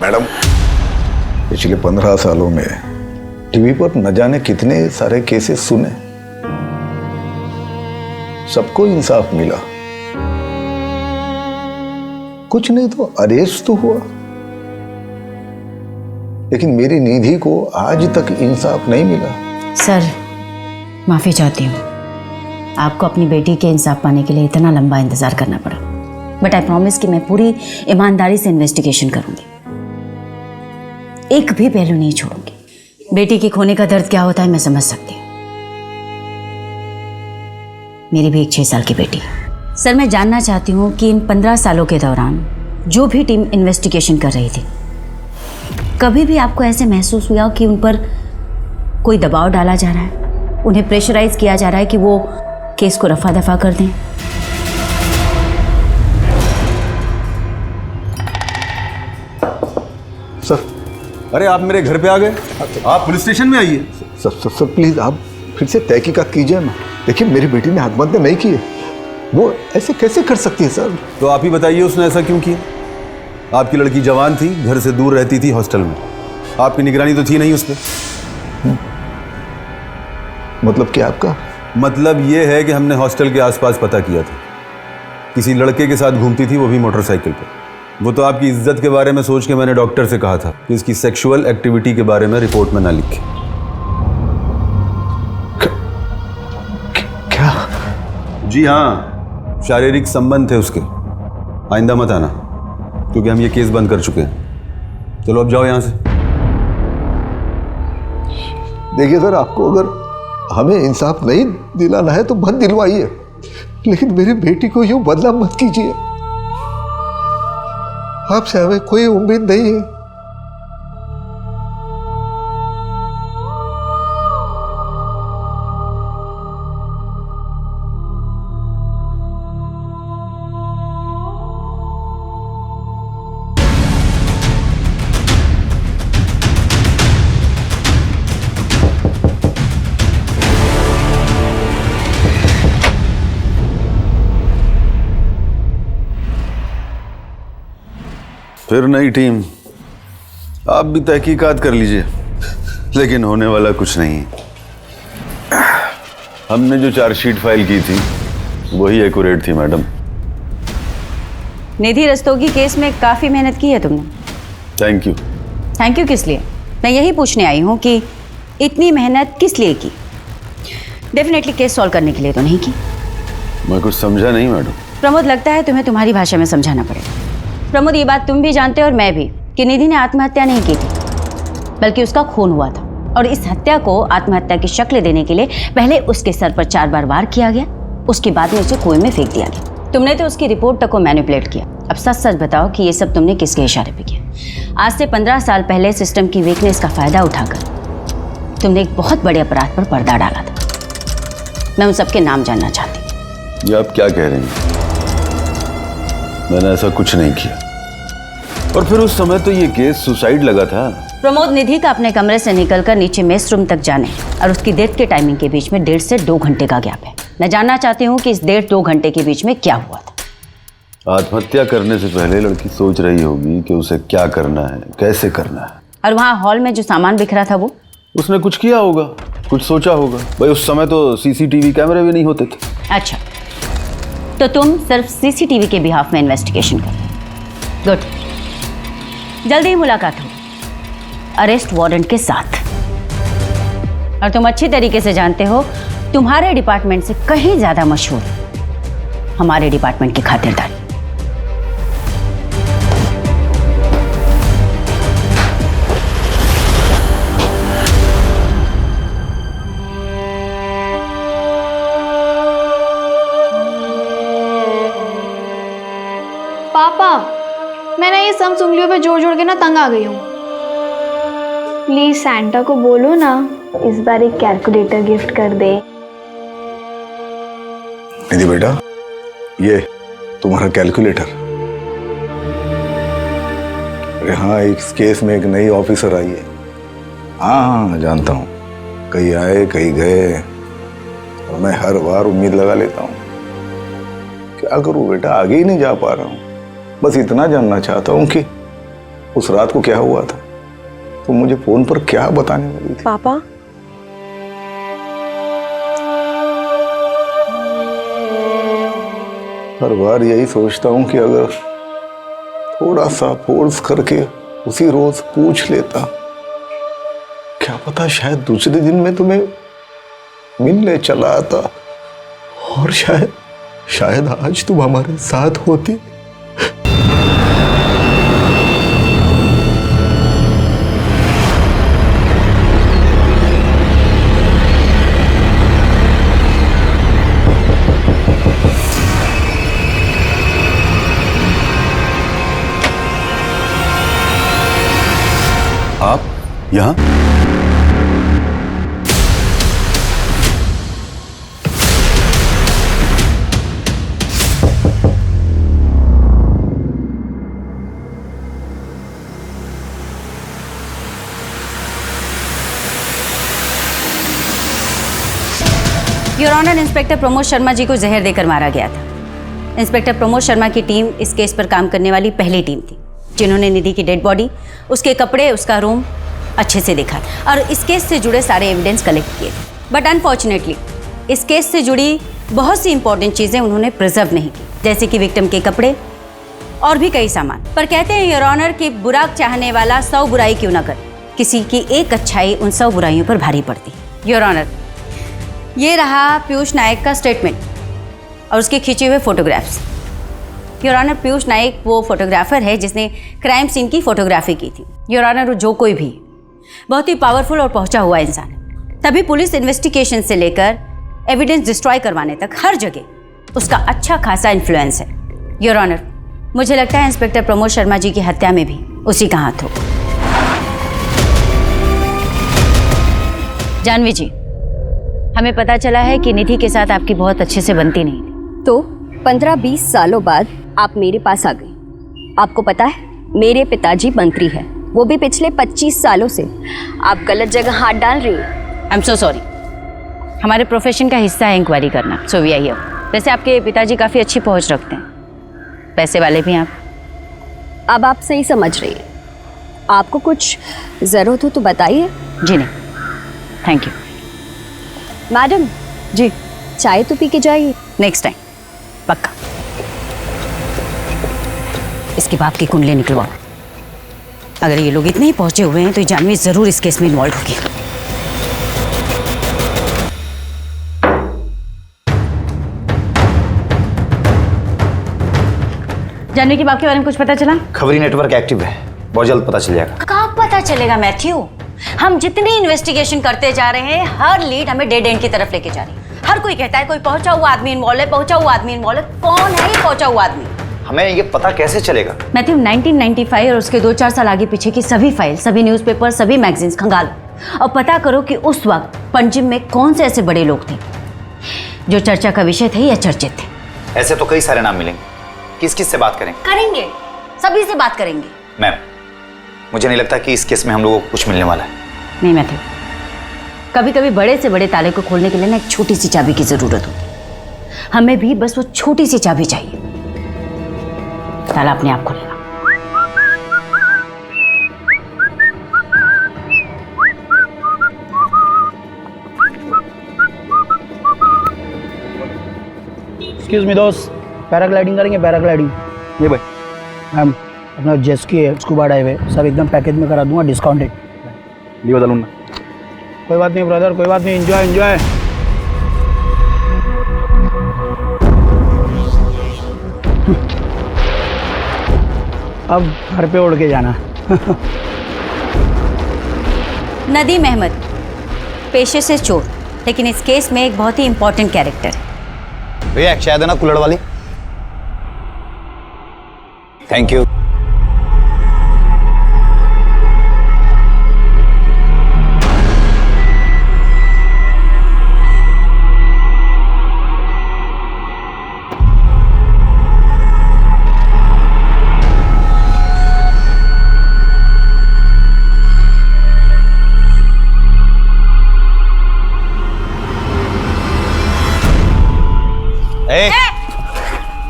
S4: मैडम, पिछले 15 सालों में टीवी पर न जाने कितने सारे केसेस सुने, सबको इंसाफ मिला, कुछ नहीं तो अरेस्ट तो हुआ, लेकिन मेरी निधि को आज तक इंसाफ नहीं मिला।
S3: सर, माफी चाहती हूँ, आपको अपनी बेटी के इंसाफ पाने के लिए इतना लंबा इंतजार करना पड़ा, बट आई प्रॉमिस कि मैं पूरी ईमानदारी से इन्वेस्टिगेशन करूंगी, एक भी पहलू नहीं छोड़ूंगी। बेटी के खोने का दर्द क्या होता है मैं समझ सकती हूँ, मेरी भी एक 6 साल की बेटी है। सर, मैं जानना चाहती हूँ कि इन 15 सालों के दौरान जो भी टीम इन्वेस्टिगेशन कर रही थी, कभी भी आपको ऐसे महसूस हुआ कि उन पर कोई दबाव डाला जा रहा है, उन्हें प्रेशराइज किया जा रहा है कि वो केस को रफा दफा कर दें?
S4: सर,
S19: अरे आप मेरे घर पे आ गए, आप पुलिस स्टेशन में आइए।
S4: सर प्लीज आप फिर से तहकीकात कीजिए ना। देखिए, मेरी बेटी ने हदबंदे नहीं किए, वो ऐसे कैसे कर सकती है सर?
S19: तो आप ही बताइए उसने ऐसा क्यों किया? आपकी लड़की जवान थी, घर से दूर रहती थी हॉस्टल में, आपकी निगरानी तो थी नहीं उस पर।
S4: मतलब क्या आपका?
S19: मतलब ये है कि हमने हॉस्टल के आसपास पता किया था, किसी लड़के के साथ घूमती थी, वो भी मोटरसाइकिल पर। वो तो आपकी इज्जत के बारे में सोच के मैंने डॉक्टर से कहा था कि इसकी सेक्सुअल एक्टिविटी के बारे में रिपोर्ट में ना लिखे।
S4: क्या?
S19: जी हाँ, शारीरिक संबंध थे उसके। आइंदा मत आना, क्योंकि हम ये केस बंद कर चुके हैं। चलो अब जाओ यहाँ से।
S4: देखिए सर, आपको अगर हमें इंसाफ नहीं दिलाना है तो मत दिलवाइए, लेकिन मेरी बेटी को यूं बदला मत कीजिए। आपसे हमें कोई उम्मीद नहीं है।
S19: फिर नई टीम, आप भी तहकीकात कर लीजिए, लेकिन होने वाला कुछ नहीं है। हमने जो चार्जशीट फाइल की थी वही एक्यूरेट थी मैडम।
S3: निधि रस्तोगी केस में काफ़ी मेहनत की है तुमने।
S19: Thank you.
S3: थैंक यू किस लिए? मैं यही पूछने आई हूँ कि इतनी मेहनत किस लिए की? डेफिनेटली केस सॉल्व करने के लिए तो नहीं की।
S19: मैं कुछ समझा नहीं मैडम।
S3: प्रमोद, लगता है तुम्हें तुम्हारी भाषा में समझाना पड़ेगा। प्रमोद, ये बात तुम भी जानते हो और मैं भी कि निधि ने आत्महत्या नहीं की थी, बल्कि उसका खून हुआ था। और इस हत्या को आत्महत्या की शक्ल देने के लिए पहले उसके सर पर 4 बार वार किया गया, उसके बाद में उसे कुएं में फेंक दिया गया। तुमने तो उसकी रिपोर्ट तक को मैनिपुलेट किया। अब सच सच बताओ कि ये सब तुमने किसके इशारे पे किया? आज से 15 साल पहले सिस्टम की वीकनेस का फायदा उठाकर तुमने एक बहुत बड़े अपराध पर पर्दा डाला था। मैं उन सबके नाम जानना चाहती हूँ।
S19: ये आप क्या कह रही हैं? मैंने ऐसा कुछ नहीं किया। और फिर उस समय तो ये केस सुसाइड लगा था।
S3: प्रमोद, निधि का अपने कमरे से निकलकर नीचे मेस रूम तक जाने और उसकी डेथ के टाइमिंग के बीच में 1.5 से 2 घंटे का गैप है। मैं जानना चाहती हूँ कि इस 1.5-2 घंटे के बीच में क्या हुआ था।
S19: आत्महत्या करने से पहले लड़की सोच रही होगी कि उसे क्या करना है, कैसे करना है।
S3: और वहाँ हॉल में जो सामान बिखरा था वो
S19: उसने कुछ किया होगा, कुछ सोचा होगा। भाई उस समय तो सीसीटीवी कैमरे भी नहीं होते थे।
S3: अच्छा, तो तुम सिर्फ सीसीटीवी के बिहाफ में इन्वेस्टिगेशन कर। गुड, जल्दी ही मुलाकात हो अरेस्ट वारंट के साथ। और तुम अच्छी तरीके से जानते हो तुम्हारे डिपार्टमेंट से कहीं ज्यादा मशहूर हमारे डिपार्टमेंट की खातिरदारी।
S5: पापा, मैं ना ये सब उंगलियों पे जोड़ जोड़ के ना तंग आ गई हूँ। प्लीज सैंटा को बोलो ना इस बार एक कैलकुलेटर गिफ्ट कर दे।
S4: निधि बेटा, ये तुम्हारा कैलकुलेटर। अरे हाँ, इस केस में एक नई ऑफिसर आई है। हाँ, जानता हूँ, कहीं आए कहीं गए, और मैं हर बार उम्मीद लगा लेता हूँ। क्या करूँ बेटा, आगे ही नहीं जा पा रहा हूँ। बस इतना जानना चाहता हूँ कि उस रात को क्या हुआ था, तो मुझे फोन पर क्या बताने वाली थी।
S11: पापा,
S4: हर बार यही सोचता हूँ कि अगर थोड़ा सा फोर्स करके उसी रोज पूछ लेता, क्या पता शायद दूसरे दिन में तुम्हें मिलने चला आता और शायद आज तुम हमारे साथ होती।
S19: आप यहाँ?
S3: Your honour, inspector Pramod Sharma ji को जहर देकर मारा गया था। इंस्पेक्टर प्रमोद शर्मा की टीम इस केस पर काम करने वाली पहली टीम थी जिन्होंने निधि की डेड बॉडी, उसके कपड़े, उसका रूम अच्छे से देखा और इस केस से जुड़े सारे एविडेंस कलेक्ट किए थे। बट अनफॉर्चुनेटली इस केस से जुड़ी बहुत सी इंपॉर्टेंट चीज़ें उन्होंने प्रिजर्व नहीं की, जैसे कि विक्टिम के कपड़े और भी कई सामान। पर कहते हैं योर ऑनर कि बुरा चाहने वाला 100 बुराई क्यों ना करे, किसी की एक अच्छाई उन 100 बुराइयों पर भारी पड़ती। योर ऑनर, ये रहा पीयूष नायक का स्टेटमेंट और उसके खींचे हुए फोटोग्राफ्स। योर ऑनर, पीयूष नायक वो फोटोग्राफर है जिसने क्राइम सीन की फोटोग्राफी की थी। योर ऑनर, जो कोई भी बहुत ही पावरफुल और पहुंचा हुआ इंसान है, तभी पुलिस इन्वेस्टिगेशन से लेकर एविडेंस डिस्ट्रॉय करवाने तक हर जगह उसका अच्छा खासा इन्फ्लुएंस है। योर ऑनर, मुझे लगता है इंस्पेक्टर प्रमोद शर्मा जी की हत्या में भी उसी का हाथ हो। जानवी जी, हमें पता चला है कि निधि के साथ आपकी बहुत अच्छे से बनती नहीं थी।
S14: तो 15-20 सालों बाद आप मेरे पास आ गई। आपको पता है मेरे पिताजी मंत्री हैं, वो भी पिछले 25 सालों से। आप गलत जगह हाथ डाल रही हैं।
S3: आई एम सो सॉरी, हमारे प्रोफेशन का हिस्सा है इंक्वायरी करना, सो वी आर हियर। वैसे आपके पिताजी काफ़ी अच्छी पहुंच रखते हैं, पैसे वाले भी हैं आप।
S14: अब आप सही समझ रही हैं। आपको कुछ ज़रूरत हो तो बताइए।
S3: जी नहीं, थैंक यू।
S14: मैडम जी, चाय तो पी के जाइए।
S3: नेक्स्ट टाइम पक्का। इसके बाप की कुंडली निकलवाओ। अगर ये लोग इतने ही पहुंचे हुए हैं तो जानवी जरूर इस केस में इन्वॉल्व होगी। जानवी के बाप के बारे में कुछ पता चला?
S17: खबरी नेटवर्क एक्टिव है, बहुत जल्द पता चल जाएगा।
S3: कब पता चलेगा मैथ्यू? हम जितनी इन्वेस्टिगेशन करते जा रहे हैं, हर लीड हमें डेड एंड की तरफ लेके जा रही है। हर कोई कहता है कोई पहुंचा हुआ आदमी इन्वॉल्व है, पहुंचा हुआ आदमी इन्वॉल्व है। कौन है ये पहुंचा हुआ आदमी?
S17: हमें ये पता कैसे चलेगा?
S3: मैथ्यू 1995 और उसके 2-4 साल आगे पीछे की सभी फाइल, सभी न्यूज़पेपर, सभी मैगजीन्स खंगालो और पता करो कि उस वक्त पंजिम में कौन से ऐसे बड़े लोग थे जो चर्चा का विषय थे या चर्चित थे।
S17: ऐसे तो कई सारे नाम मिलेंगे, किस किस से बात करें?
S3: करेंगे, सभी से बात करेंगे।
S17: मैम, मुझे नहीं लगता कि इस केस में हम लोगों को कुछ मिलने वाला है।
S3: नहीं मैथ्यू, कभी कभी बड़े से बड़े ताले को खोलने के लिए ना एक छोटी सी चाबी की जरूरत होती है। हमें भी बस वो छोटी सी चाबी चाहिए, ताला अपने आप खुलेगा।
S6: एक्सक्यूज मी दोस्त, पैराग्लाइडिंग करेंगे? पैराग्लाइडिंग ये भाई मैम, अपना जेस्की है, स्कूबा डाइव है, सब एकदम पैकेज में करा दूंगा, डिस्काउंटेड।
S8: ये बता लूँगा।
S6: कोई बात नहीं ब्रदर, कोई बात नहीं, एंजॉय एंजॉय। अब घर पे उड़ के जाना।
S3: नदीम अहमद पेशे से चोर, लेकिन इस केस में एक बहुत ही इंपॉर्टेंट कैरेक्टर है।
S17: भैया एक चाय देना कुल्हड़ वाली। Thank you.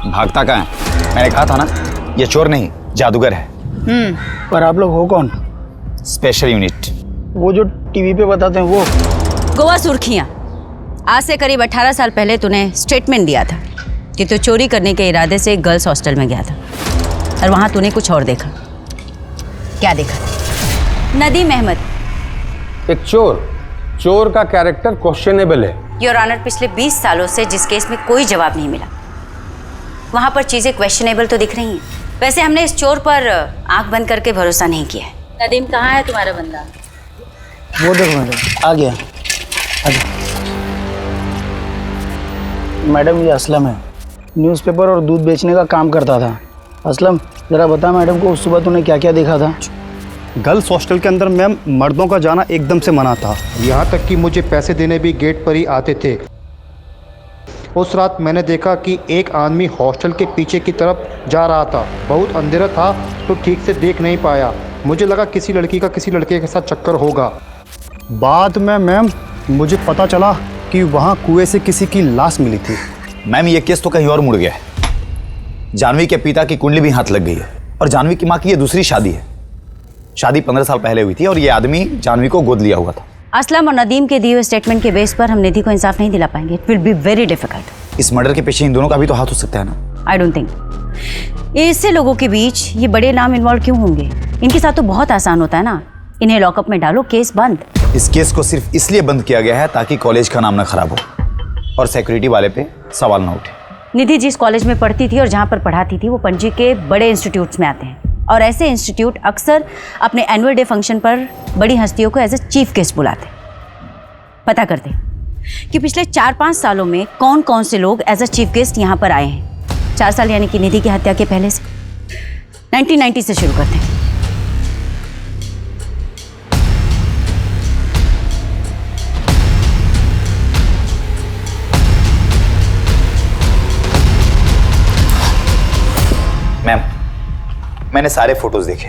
S17: भागता कहाँ है? मैंने कहा था ना, ये चोर नहीं जादूगर है।
S6: पर आप लोग हो कौन?
S17: Special unit.
S6: वो जो टीवी पे बताते हैं वो?
S3: गोवा सुर्खियां। आज से करीब 18 साल पहले तूने स्टेटमेंट दिया था कि तू चोरी करने के इरादे से एक गर्ल्स हॉस्टल में गया था और वहां तूने कुछ और देखा। क्या देखा? नदीम अहमद
S2: एक चोर का कैरेक्टर क्वेश्चनेबल है।
S3: योर ऑनर, पिछले 20 सालों से जिस केस में कोई जवाब नहीं मिला, वहां पर चीजें क्वेश्चनेबल तो दिख रही हैं। वैसे हमने इस चोर पर आंख बंद करके भरोसा नहीं किया है। नदीम, कहाँ है तुम्हारा बंदा?
S6: वो देखो मैडम, आ गया। मैडम ये असलम है, न्यूज़पेपर और दूध बेचने का काम करता था। असलम, जरा बता मैडम को उस सुबह तूने क्या क्या देखा था?
S10: गर्ल्स हॉस्टल के अंदर मैम मर्दों का जाना एकदम से मना था। यहाँ तक कि मुझे पैसे देने भी गेट पर ही आते थे। उस रात मैंने देखा कि एक आदमी हॉस्टल के पीछे की तरफ जा रहा था। बहुत अंधेरा था तो ठीक से देख नहीं पाया। मुझे लगा किसी लड़की का किसी लड़के के साथ चक्कर होगा। बाद में मैम मुझे पता चला कि वहाँ कुएं से किसी की लाश मिली थी।
S17: मैम ये केस तो कहीं और मुड़ गया है। जानवी के पिता की कुंडली भी हाथ लग गई है और जानवी की माँ की ये दूसरी शादी है। शादी 15 साल पहले हुई थी और ये आदमी जानवी को गोद लिया हुआ था।
S3: असलम और नदीम के दिए हुए स्टेटमेंट के बेस पर हम निधि को इंसाफ नहीं दिला पाएंगे। It will be very difficult.
S17: इस मर्डर के पीछे इन दोनों का भी तो हाथ हो सकता है ना?
S3: I don't think. इससे लोगों के बीच ये बड़े नाम इन्वॉल्व क्यों होंगे? इनके साथ तो बहुत आसान होता है ना, इन्हें लॉकअप में डालो, केस बंद।
S17: इस केस को सिर्फ इसलिए बंद किया गया है ताकि कॉलेज का नाम ना खराब हो और सिक्योरिटी वाले पे सवाल ना उठे।
S3: निधि जिस कॉलेज में पढ़ती थी और जहाँ पर पढ़ाती थी वो पणजी के बड़े इंस्टीट्यूट्स में आते हैं और ऐसे इंस्टीट्यूट अक्सर अपने एनुअल डे फंक्शन पर बड़ी हस्तियों को एज ए चीफ गेस्ट बुलाते हैं। पता करते कि पिछले 4-5 सालों में कौन कौन से लोग एज अ चीफ गेस्ट यहाँ पर आए हैं। 4 साल यानी कि निधि की हत्या के पहले से। 1990 से शुरू करते हैं।
S17: मैम, मैंने सारे फोटोज देखे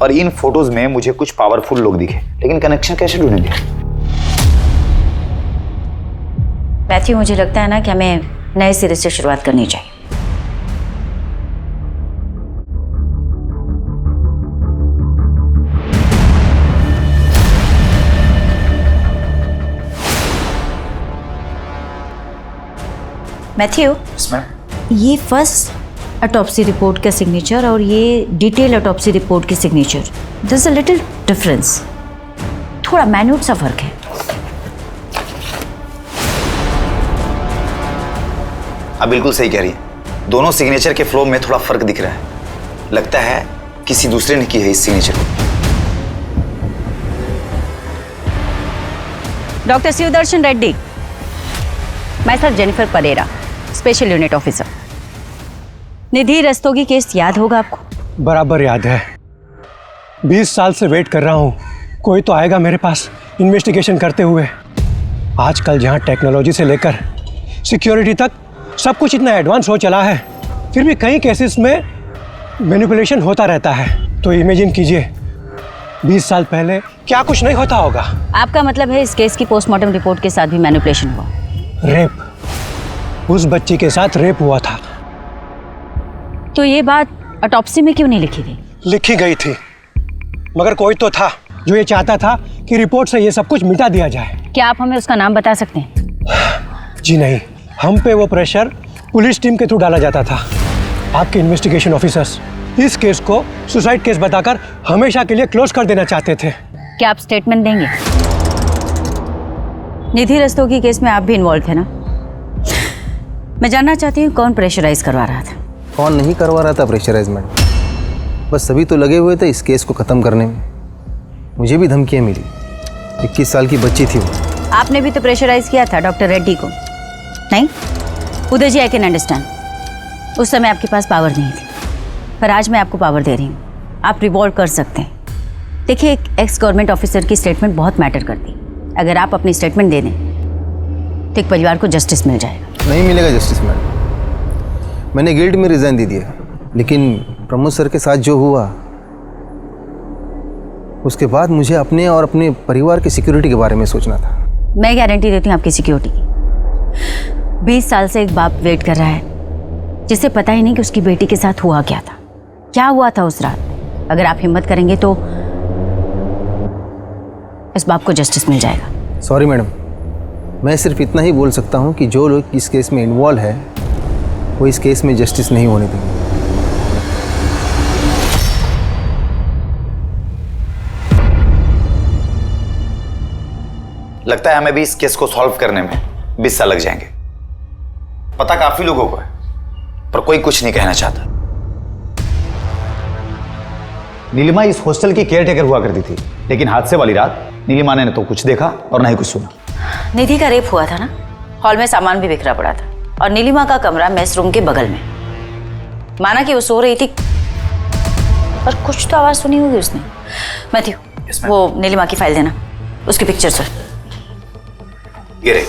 S17: और इन फोटोज में मुझे कुछ पावरफुल लोग दिखे, लेकिन कनेक्शन कैसे ढूंढेंगे?
S3: मैथ्यू, मुझे लगता है ना कि हमें नए सिरे से शुरुआत करनी चाहिए। मैथ्यू, ये फर्स्ट ऑटोप्सी रिपोर्ट का सिग्नेचर और ये डिटेल ऑटोप्सी रिपोर्ट की signature, there is a little difference. थोड़ा मैन्यूट सा फर्क है।
S17: आप बिल्कुल सही कह रही हैं। दोनों सिग्नेचर के फ्लो में थोड़ा फर्क दिख रहा है। लगता है किसी दूसरे ने की है इस सिग्नेचर को।
S3: डॉक्टर शिवदर्शन रेड्डी, मैं sir Jennifer Pereira, special unit officer. Nidhi Rastogi case याद होगा आपको?
S20: बराबर याद है। 20 साल से वेट कर रहा हूँ, कोई तो आएगा मेरे पास इन्वेस्टिगेशन करते हुए। आजकल जहाँ टेक्नोलॉजी से लेकर सिक्योरिटी तक सब कुछ इतना एडवांस हो चला है, फिर भी कई केसेस में मैनिपुलेशन होता रहता है। तो इमेजिन कीजिए 20 साल पहले क्या कुछ नहीं होता होगा।
S3: आपका मतलब है इस केस की पोस्टमार्टम रिपोर्ट के साथ भी मैनिपुलेशन हुआ?
S20: रेप, उस बच्ची के साथ रेप हुआ था।
S3: तो ये बात ऑटोप्सी में क्यों नहीं लिखी गई?
S20: लिखी गई थी, मगर कोई तो था जो ये चाहता था कि रिपोर्ट से ये सब कुछ मिटा दिया जाए।
S3: क्या आप हमें उसका नाम बता सकते हैं?
S20: जी नहीं, हम पे वो प्रेशर पुलिस टीम के थ्रू डाला जाता था। आपके इन्वेस्टिगेशन ऑफिसर्स इस केस को सुसाइड केस बताकर हमेशा के लिए क्लोज कर देना चाहते थे।
S3: क्या आप स्टेटमेंट देंगे? निधि रस्तोगी केस में आप भी इन्वॉल्व थे ना? मैं जानना चाहती हूँ कौन प्रेशराइज करवा रहा था?
S21: कौन नहीं करवा रहा था प्रेशराइजमेंट, बस सभी तो लगे हुए थे इस केस को ख़त्म करने में। मुझे भी धमकियाँ मिली। 21 साल की बच्ची थी वो।
S3: आपने भी तो प्रेशराइज किया था डॉक्टर रेड्डी को, नहीं? उदय जी, आई कैन अंडरस्टैंड, उस समय आपके पास पावर नहीं थी, पर आज मैं आपको पावर दे रही हूँ। आप रिवॉल्व कर सकते हैं। देखिए, एक एक्स गवर्नमेंट ऑफिसर की स्टेटमेंट बहुत मैटर करती है। अगर आप अपनी स्टेटमेंट दे दें तो एक परिवार को जस्टिस मिल जाएगा।
S21: नहीं मिलेगा जस्टिस मैडम, मैंने गिल्ड में रिजाइन दे दिया, लेकिन प्रमोद सर के साथ जो हुआ उसके बाद मुझे अपने और अपने परिवार की सिक्योरिटी के बारे में सोचना था।
S3: मैं गारंटी देती हूँ आपकी सिक्योरिटी की। 20 साल से एक बाप वेट कर रहा है जिसे पता ही नहीं कि उसकी बेटी के साथ हुआ क्या था, क्या हुआ था उस रात। अगर आप हिम्मत करेंगे तो इस बाप को जस्टिस मिल जाएगा।
S21: सॉरी मैडम, मैं सिर्फ इतना ही बोल सकता हूँ कि जो लोग इस केस में इन्वॉल्व है वो इस केस में जस्टिस नहीं होने देंगे।
S17: लगता है हमें भी इस केस को सॉल्व करने में 20 साल लग जाएंगे। पता काफी लोगों को है, पर कोई कुछ नहीं कहना चाहता। नीलिमा इस हॉस्टल की केयरटेकर हुआ करती थी, लेकिन हादसे वाली रात नीलिमा ने न तो कुछ देखा और न ही कुछ सुना।
S3: निधि का रेप हुआ था ना, हॉल में सामान भी बिखरा पड़ा था और नीलिमा का कमरा मेस रूम के बगल में। माना कि वो सो रही थी, पर कुछ तो आवाज सुनी होगी उसने। मैथ्यू, वो नीलिमा की फाइल देना, उसकी पिक्चर सर।
S17: ये रही।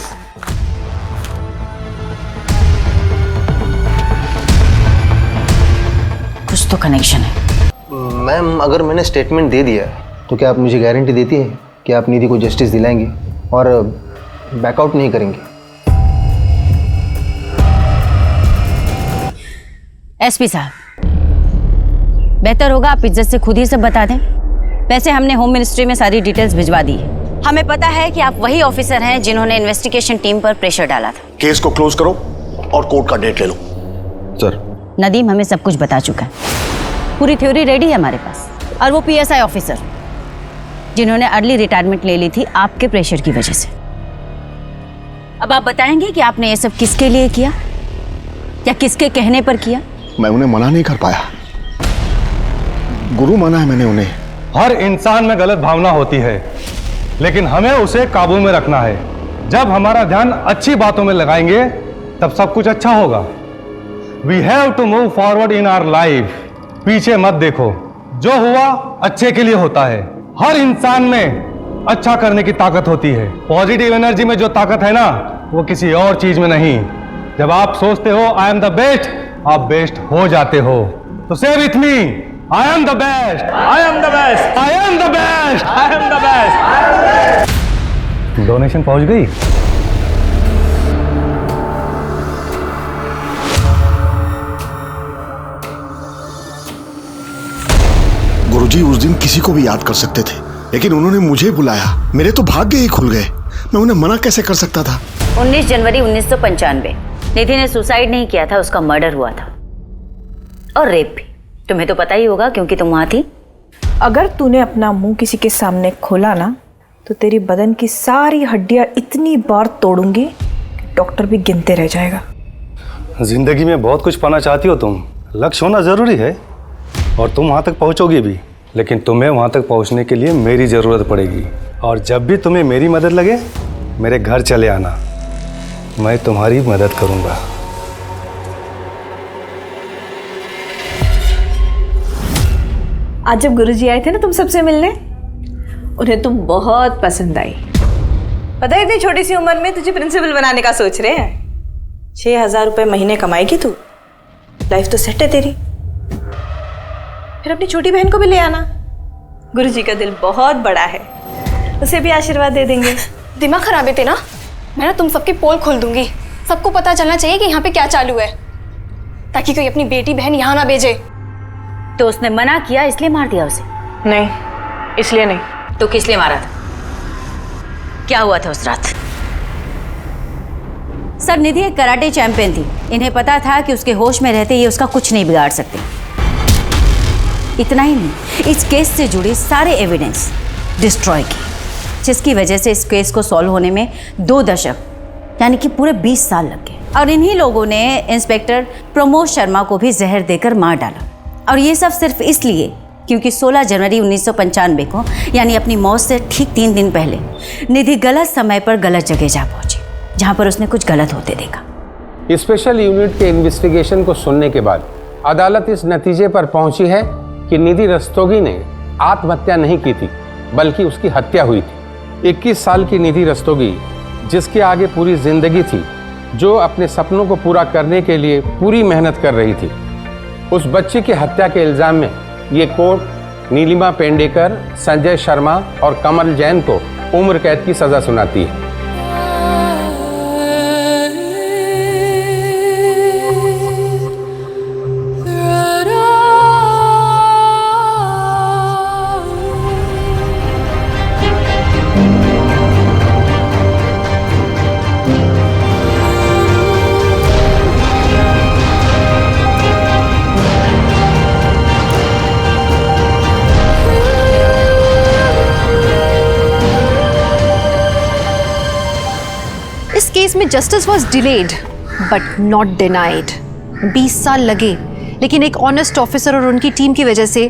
S3: कुछ तो कनेक्शन है।
S21: मैम, अगर मैंने स्टेटमेंट दे दिया तो क्या आप मुझे गारंटी देती है कि आप निधि को जस्टिस दिलाएंगे और बैकआउट नहीं करेंगे?
S3: एसपी साहब, बेहतर होगा आप इज्जत से खुद ही सब बता दें। वैसे हमने होम मिनिस्ट्री में सारी डिटेल्स भिजवा दी है। हमें पता है कि आप वही ऑफिसर हैं जिन्होंने इन्वेस्टिगेशन टीम पर प्रेशर डाला था।
S22: केस को क्लोज करो और कोर्ट का डेट ले लो।
S19: सर,
S3: नदीम हमें सब कुछ बता चुका है, पूरी थ्योरी रेडी है हमारे पास। और वो पीएसआई ऑफिसर जिन्होंने अर्ली रिटायरमेंट ले ली थी आपके प्रेशर की वजह से। अब आप बताएंगे कि आपने ये सब किसके लिए किया या किसके कहने पर किया?
S22: मैं उन्हें मना नहीं कर पाया, गुरु माना है मैंने उन्हें।
S23: हर इंसान में गलत भावना होती है, लेकिन हमें उसे काबू में रखना है। जब हमारा ध्यान अच्छी बातों में लगाएंगे तब सब कुछ अच्छा होगा। We have to move forward in our life. पीछे मत देखो, जो हुआ अच्छे के लिए होता है। हर इंसान में अच्छा करने की ताकत होती है। पॉजिटिव एनर्जी में जो ताकत है ना, वो किसी और चीज में नहीं। जब आप सोचते हो आई एम द बेस्ट, आप बेस्ट हो जाते हो। तो से with me, I am the best, I am the best, I am the best, I am the best. Donation पहुंच गई?
S22: गुरुजी उस दिन किसी को भी याद कर सकते थे, लेकिन उन्होंने मुझे बुलाया। मेरे तो भाग्य ही खुल गए। मैं उन्हें मना कैसे कर सकता था?
S3: 19 जनवरी 1995 निधि ने सुसाइड नहीं किया था, उसका मर्डर हुआ था और रेप भी। तुम्हें तो पता ही होगा क्योंकि तुम वहां थी।
S11: अगर तूने अपना मुंह किसी के सामने खोला ना, तो तेरी बदन की सारी हड्डियां इतनी बार तोड़ूंगी कि डॉक्टर भी गिनते रह जाएगा।
S23: जिंदगी में बहुत कुछ पाना चाहती हो तुम, लक्ष्य होना जरूरी है और तुम वहाँ तक पहुँचोगी भी, लेकिन तुम्हें वहाँ तक पहुँचने के लिए मेरी ज़रूरत पड़ेगी। और जब भी तुम्हें मेरी मदद लगे मेरे घर चले आना, मैं तुम्हारी मदद करूँगा।
S13: आज जब गुरुजी आए थे ना तुम सबसे मिलने, उन्हें तुम बहुत पसंद आई। पता है इतनी छोटी सी उम्र में तुझे प्रिंसिपल बनाने का सोच रहे हैं। 6,000 रुपए महीने कमाएगी तू, लाइफ तो सेट है तेरी। फिर अपनी छोटी बहन को भी ले आना, गुरुजी का दिल बहुत बड़ा है, उसे भी आशीर्वाद दे देंगे।
S5: दिमाग खराब है तेरा, मैं ना तुम सबकी पोल खोल दूंगी। सबको पता चलना चाहिए कि यहाँ पे क्या चालू है, ताकि कोई अपनी बेटी बहन यहाँ ना भेजे।
S3: तो उसने मना किया इसलिए मार दिया उसे?
S13: नहीं, इसलिए नहीं।
S3: तो किस लिए मारा था? क्या हुआ था उस रात? सर, निधि एक कराटे चैंपियन थी। इन्हें पता था कि उसके होश में रहते ये उसका कुछ नहीं बिगाड़ सकते। इतना ही नहीं, इस केस से जुड़े सारे एविडेंस डिस्ट्रॉय किए, जिसकी वजह से इस केस को सॉल्व होने में 2 दशक यानी कि पूरे 20 साल लग गए। और इन्हीं लोगों ने इंस्पेक्टर प्रमोद शर्मा को भी जहर देकर मार डाला। और ये सब सिर्फ इसलिए क्योंकि 16 जनवरी 1995 को यानी अपनी मौत से ठीक 3 दिन पहले निधि गलत समय पर गलत जगह जा पहुंची, जहां पर उसने कुछ गलत होते देखा।
S2: स्पेशल यूनिट के इन्वेस्टिगेशन को सुनने के बाद अदालत इस नतीजे पर पहुंची है कि निधि रस्तोगी ने आत्महत्या नहीं की थी, बल्कि उसकी हत्या हुई थी। 21 साल की निधि रस्तोगी, जिसके आगे पूरी जिंदगी थी, जो अपने सपनों को पूरा करने के लिए पूरी मेहनत कर रही थी, उस बच्ची की हत्या के इल्जाम में ये कोर्ट नीलिमा पेंडेकर, संजय शर्मा और कमल जैन को उम्र कैद की सजा सुनाती है।
S1: केस में justice was delayed but not denied. 20 साल लगे, लेकिन एक ऑनेस्ट ऑफिसर और उनकी टीम की वजह से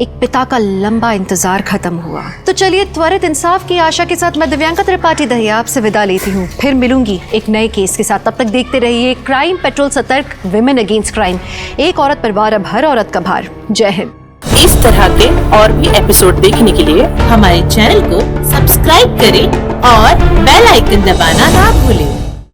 S1: एक पिता का लंबा इंतजार खत्म हुआ। तो चलिए, त्वरित इंसाफ की आशा के साथ मैं दिव्यांका त्रिपाठी दहिया आपसे विदा लेती हूँ। फिर मिलूंगी एक नए केस के साथ। तब तक देखते रहिए क्राइम पेट्रोल सतर्क, विमेन अगेंस्ट क्राइम, एक औरत पर भार, अब हर औरत का भार। जय हिंद।
S7: इस तरह के और भी एपिसोड देखने के लिए हमारे चैनल को सब्सक्राइब करें और बेल आइकन दबाना ना भूलें।